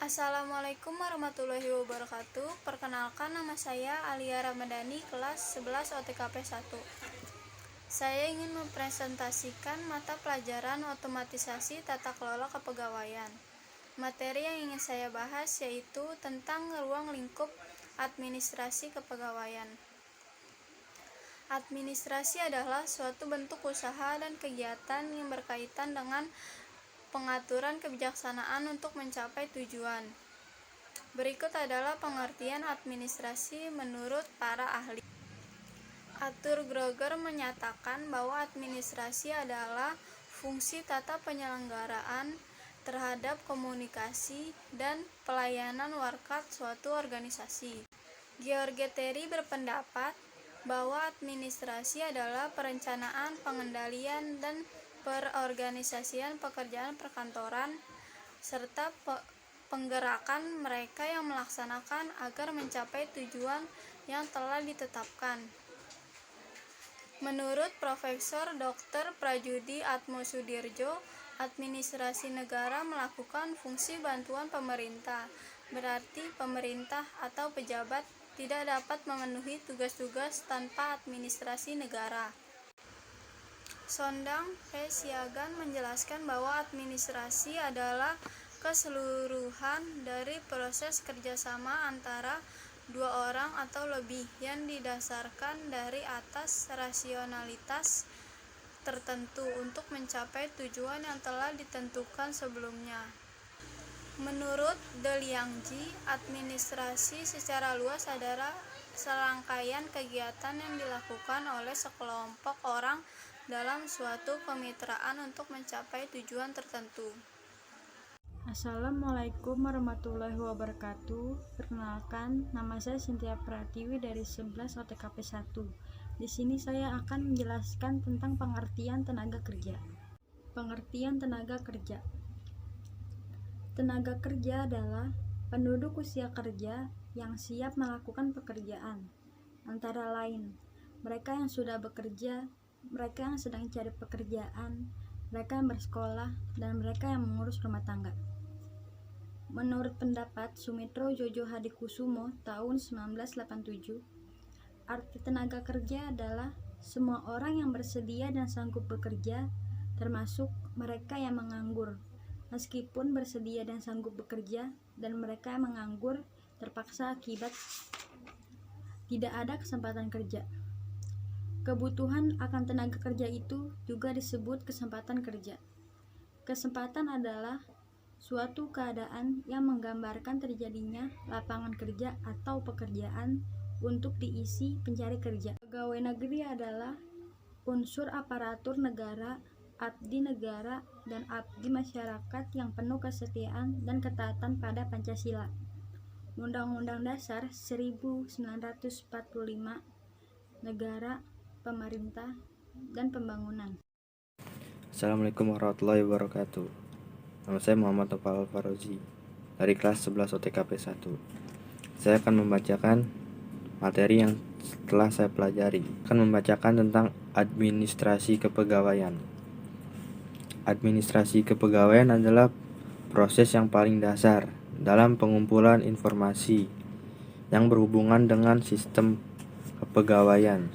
Assalamualaikum warahmatullahi wabarakatuh. Perkenalkan, nama saya Alia Ramadhani, kelas 11 OTKP 1. Saya ingin mempresentasikan mata pelajaran otomatisasi tata kelola kepegawaian. Materi yang ingin saya bahas yaitu tentang ruang lingkup administrasi kepegawaian. Administrasi adalah suatu bentuk usaha dan kegiatan yang berkaitan dengan pengaturan kebijaksanaan untuk mencapai tujuan. Berikut adalah pengertian administrasi menurut para ahli. Arthur Groger menyatakan bahwa administrasi adalah fungsi tata penyelenggaraan terhadap komunikasi dan pelayanan warkat suatu organisasi. George Terry berpendapat bahwa administrasi adalah perencanaan, pengendalian, dan perorganisasian pekerjaan perkantoran serta penggerakan mereka yang melaksanakan agar mencapai tujuan yang telah ditetapkan. Menurut Profesor Dr. Prajudi Atmosudirjo, administrasi negara melakukan fungsi bantuan pemerintah, berarti pemerintah atau pejabat tidak dapat memenuhi tugas-tugas tanpa administrasi negara. Sondang P. Siagan menjelaskan bahwa administrasi adalah keseluruhan dari proses kerjasama antara dua orang atau lebih yang didasarkan dari atas rasionalitas tertentu untuk mencapai tujuan yang telah ditentukan sebelumnya. Menurut De Liangji, administrasi secara luas adalah serangkaian kegiatan yang dilakukan oleh sekelompok orang dalam suatu kemitraan untuk mencapai tujuan tertentu. Assalamualaikum warahmatullahi wabarakatuh. Perkenalkan, nama saya Cynthia Pratiwi dari 11 OTKP 1. Di sini saya akan menjelaskan tentang pengertian tenaga kerja. Pengertian tenaga kerja. Tenaga kerja adalah penduduk usia kerja yang siap melakukan pekerjaan, antara lain mereka yang sudah bekerja, mereka yang sedang cari pekerjaan, mereka yang bersekolah, dan mereka yang mengurus rumah tangga. Menurut pendapat Sumitro Jojo Hadikusumo tahun 1987, arti tenaga kerja adalah semua orang yang bersedia dan sanggup bekerja, termasuk mereka yang menganggur. Meskipun bersedia dan sanggup bekerja, dan mereka yang menganggur terpaksa akibat tidak ada kesempatan kerja. Kebutuhan akan tenaga kerja itu juga disebut kesempatan kerja. Kesempatan adalah suatu keadaan yang menggambarkan terjadinya lapangan kerja atau pekerjaan untuk diisi pencari kerja. Pegawai negeri adalah unsur aparatur negara, abdi negara, dan abdi masyarakat yang penuh kesetiaan dan ketaatan pada Pancasila. Undang-Undang Dasar 1945, negara, pemerintah, dan pembangunan. Assalamualaikum warahmatullahi wabarakatuh. Nama saya Muhammad Nopal Farozi dari kelas 11 OTKP 1. Saya akan membacakan materi yang telah saya pelajari. Akan membacakan tentang administrasi kepegawaian. Administrasi kepegawaian adalah proses yang paling dasar dalam pengumpulan informasi yang berhubungan dengan sistem kepegawaian.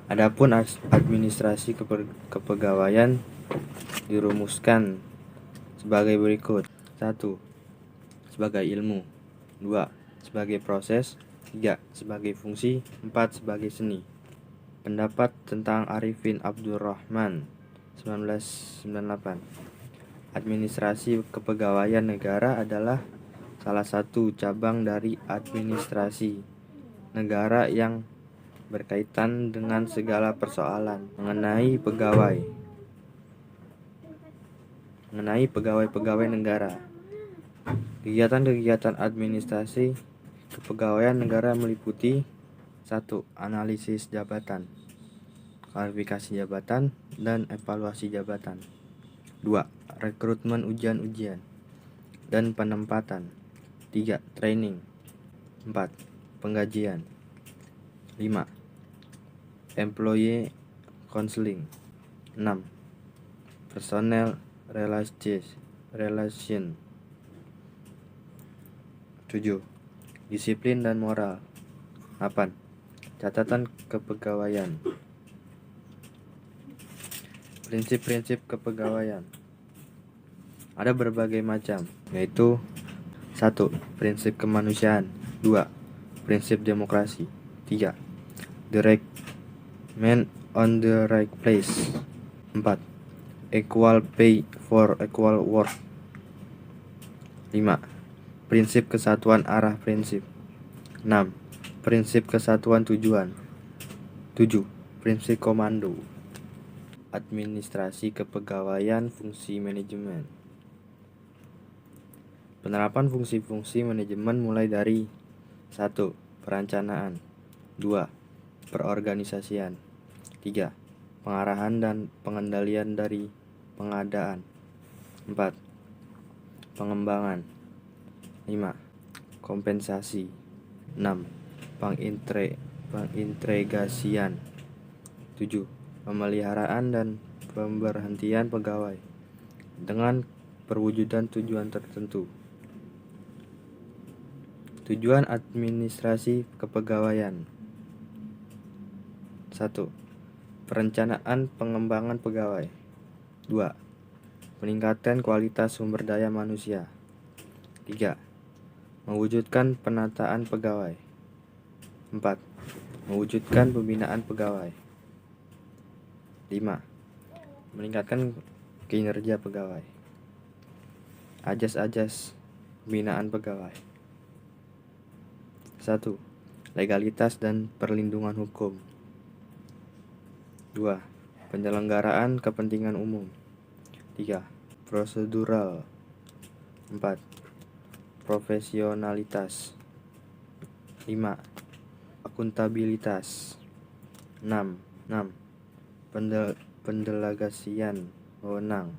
Adapun administrasi kepegawaian dirumuskan sebagai berikut. 1. Sebagai ilmu. 2. Sebagai proses. 3. Sebagai fungsi. 4. Sebagai seni. Pendapat tentang Arifin Abdurrahman 1998. Administrasi kepegawaian negara adalah salah satu cabang dari administrasi negara yang berkaitan dengan segala persoalan mengenai pegawai negara. Kegiatan-kegiatan administrasi kepegawaian negara meliputi 1. Analisis jabatan, klarifikasi jabatan, dan evaluasi jabatan. 2. Rekrutmen ujian-ujian dan penempatan. 3. Training. 4. Penggajian. 5. Employee counseling. 6. Personnel relation. 7. Disiplin dan moral. 8. Catatan kepegawaian. Prinsip-prinsip kepegawaian ada berbagai macam, yaitu 1. Prinsip kemanusiaan. 2. Prinsip demokrasi. 3. The right man on the right place. 4. Equal pay for equal work. 5. Prinsip kesatuan arah prinsip. 6. Prinsip kesatuan tujuan. 7. Prinsip komando. Administrasi kepegawaian fungsi manajemen. Penerapan fungsi-fungsi manajemen mulai dari 1. Perencanaan. 2. Perorganisasian. 3. Pengarahan dan pengendalian dari pengadaan. 4. Pengembangan. 5. Kompensasi. 6. Pengintegrasian. 7. Pemeliharaan dan pemberhentian pegawai dengan perwujudan tujuan tertentu. Tujuan administrasi kepegawaian. 1. Perencanaan pengembangan pegawai. 2. Peningkatan kualitas sumber daya manusia. 3. Mewujudkan penataan pegawai. 4. Mewujudkan pembinaan pegawai. 5. Meningkatkan kinerja pegawai. Ajas-ajas pembinaan pegawai. 1. Legalitas dan perlindungan hukum. 2. Penyelenggaraan kepentingan umum. 3. Prosedural. 4. Profesionalitas. 5. Akuntabilitas. 6. Pendelegasian wewenang.